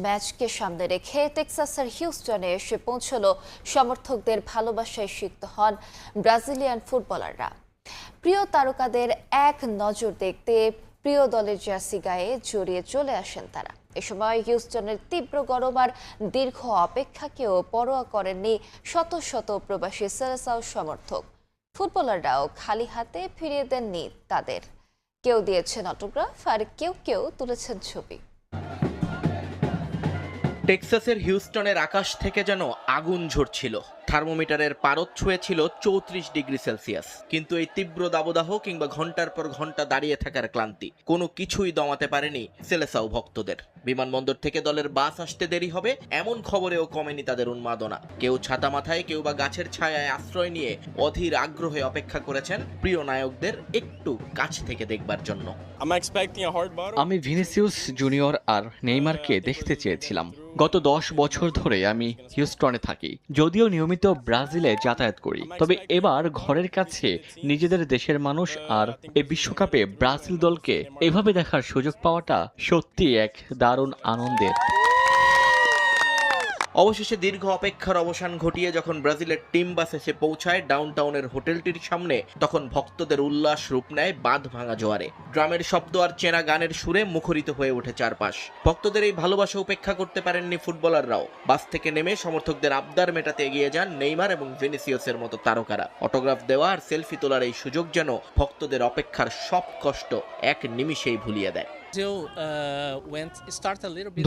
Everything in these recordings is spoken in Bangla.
ম্যাচকে সামনে রেখে টেক্সাসের হিউস্টনে এসে পৌঁছলো সমর্থকদের ভালোবাসায় সিক্ত হন ব্রাজিলিয়ান ফুটবলাররা। প্রিয় তারকাদের এক নজর দেখতে প্রিয় দলের জার্সি গায়ে জড়িয়ে চলে আসেন তারা। এ সময় হিউস্টনের তীব্র গরম আর দীর্ঘ অপেক্ষাকেও পরোয়া করেননি শত শত প্রবাসী সেলেসাও সমর্থক। ফুটবলাররাও খালি হাতে ফিরিয়ে দেননি তাদের। কেউ দিয়েছেন অটোগ্রাফ আর কেউ কেউ তুলেছেন ছবি। টেক্সাসের হিউস্টনের আকাশ থেকে যেন আগুন ঝরছিল। থার্মোমিটারের পারদ ছুঁয়েছিল 34 ডিগ্রি সেলসিয়াস। কিন্তু এই তীব্র দাবদাহ কিংবা ঘন্টার পর ঘন্টা দাঁড়িয়ে থাকার ক্লান্তি কোনো কিছুই দমাতে পারেনি সেলেসাও ভক্তদের। বিমানবন্দর থেকে দলের বাস আসতে দেরি হবে এমন খবরেও কমেনি তাদের উন্মাদনা। কেউ ছাতা মাথায়, কেউ বা গাছের ছায়ায় আশ্রয় নিয়ে অধীর আগ্রহে অপেক্ষা করেছেন প্রিয় নায়কদের একটু কাছ থেকে দেখবার জন্য। আমি ভিনিসিয়াস জুনিয়র আর নেইমারকে দেখতে চেয়েছিলাম। গত 10 বছর ধরে আমি হিউস্টনে থাকি, যদিও নিয়মিত ব্রাজিলে যাতায়াত করি। তবে এবার ঘরের কাছে নিজেদের দেশের মানুষ আর এই বিশ্বকাপে ব্রাজিল দলকে এভাবে দেখার সুযোগ পাওয়াটা সত্যি এক দারুণ আনন্দের। অবশেষে দীর্ঘ অপেক্ষার অবসান ঘটিয়ে যখন ব্রাজিলের টিম বাস এসে পৌঁছায় ডাউনটাউনের হোটেলটির সামনে, তখন ভক্তদের উল্লাস রূপ নেয় বাঁধ ভাঙা জোয়ারে। ড্রামের শব্দ আর চেনা গানের সুরে মুখরিত হয়ে ওঠে চারপাশ। ভক্তদের এই ভালোবাসা উপেক্ষা করতে পারেননি ফুটবলাররাও। বাস থেকে নেমে সমর্থকদের আবদার মেটাতে এগিয়ে যান নেইমার এবং ভিনিসিয়াসের মতো তারকারা। অটোগ্রাফ দেওয়া আর সেলফি তোলার এই সুযোগ যেন ভক্তদের অপেক্ষার সব কষ্ট এক নিমিষেই ভুলিয়ে দেয়।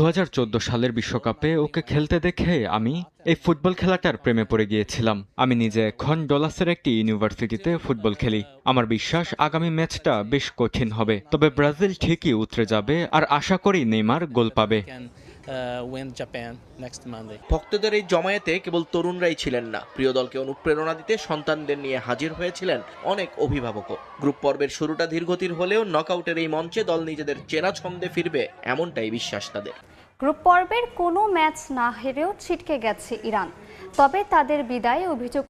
2014 সালের বিশ্বকাপে ওকে খেলতে দেখে আমি এই ফুটবল খেলাটার প্রেমে পড়ে গিয়েছিলাম। আমি নিজে এখন ডলাসের একটি ইউনিভার্সিটিতে ফুটবল খেলি। আমার বিশ্বাস আগামী ম্যাচটা বেশ কঠিন হবে, তবে ব্রাজিল ঠিকই উতরে যাবে আর আশা করি নেইমার গোল পাবে। ভক্তদের এই জমায়েতে কেবল তরুণরাই ছিলেন না, প্রিয় দলকে অনুপ্রেরণা দিতে সন্তানদের নিয়ে হাজির হয়েছিলেন অনেক অভিভাবকও। গ্রুপ পর্বের শুরুটা ধীরগতির হলেও নকআউটের এই মঞ্চে দল নিজেদের চেনা ছন্দে ফিরবে এমনটাই বিশ্বাস তাদের। গ্রুপ পর্বের কোনো ম্যাচ না হেরেও ছিটকে গেছে ইরান, তবে তাদের বিদায়ে অভিযোগ